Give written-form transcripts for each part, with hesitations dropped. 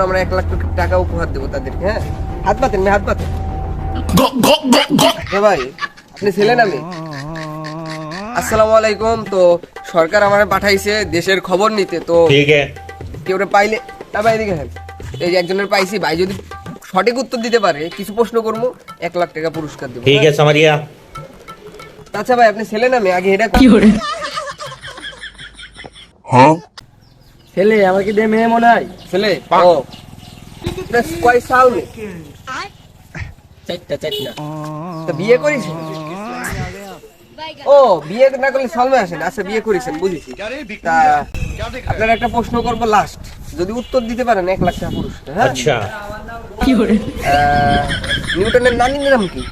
আমরা 1 লাখ টাকা উপহার দেবো তাদেরকে। হ্যাঁ, হাত পাতেন না, হাত পাতেন। ভাই আপনি ছিলেন? আমি আসসালামু আলাইকুম। তো সরকার আমার পাঠাইছে দেশের খবর নিতে, তো কেউ পাইলে না ভাই এদিকে হ্যাঁ, এই যে একজনের পাইছি ভাই, যদি সঠিক উত্তর দিতে পারে কিছু প্রশ্ন করবো, 1 লাখ টাকা পুরস্কার দেবো। ঠিক আছে সামারিয়া। আচ্ছা ভাই আপনি ছিলেন? আমি আগে এটা কি করে হ্যাঁ ছেলে, আমার কি মেয়ে মনে হয় ছেলে? ও কয় সাল? চারটা। তো বিয়ে করিস? ও বিয়ে না করলে সালমে আসেন। আচ্ছা বিয়ে করেছেন, বুঝেছি। তা আপনার একটা প্রশ্ন করবো লাস্ট, যদি উত্তর দিতে পারেন 1 লাখ টাকা পুরস্কার। হ্যাঁ আচ্ছা। কি করে নিউটনের নানির নাম কি?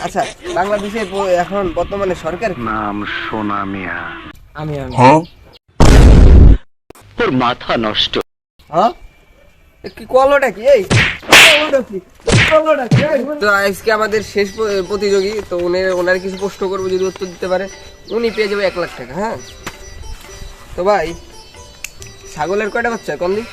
আচ্ছা বাংলাদেশে এখন বর্তমানে সরকার নাম সোনা মিয়া। আমি তোর মাথা নষ্ট। হ্যাঁ কি কলটা কি? এই তো আজকে আমাদের শেষ প্রতিযোগী, তো ওনার কিছু প্রশ্ন করবো, যদি উত্তর দিতে পারে উনি পেয়ে যাবে 1 লাখ টাকা। হ্যাঁ তো ভাই ছাগলের কয়টা বাচ্চা কম দিন?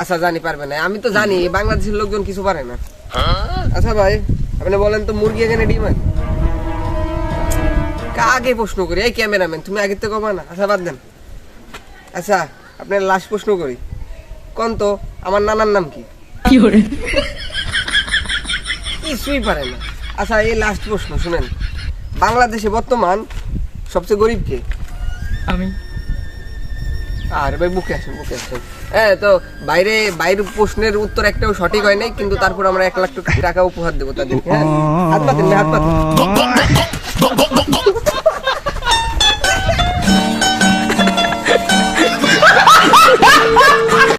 আচ্ছা জানি পারবে না, আমি তো জানি বাংলাদেশের লোকজন কিছু পারে না। আচ্ছা ভাই আপনি বলেন তো, মুরগি এখানে ডিম আছে? আগে প্রশ্ন করি, এই ক্যামেরাম্যান তুমি আগে তো কমা না। আচ্ছা বাদ দেন। আচ্ছা আপনার লাস্ট প্রশ্ন করি, কোন তো আমার নানার নাম কি? কিছুই পারে না। আচ্ছা এই লাস্ট প্রশ্ন শুনেন, বাংলাদেশে বর্তমান সবচেয়ে গরিব কে? আমি। আর ভাই বুকে আসেন। হ্যাঁ তো বাইরের প্রশ্নের উত্তর একটাও সঠিক হয় নাই, কিন্তু তারপর আমরা 1 লাখ টাকা উপহার দেবো তাদেরকে। হ্যাঁ হাত পাতেন না, হাত পাতেন।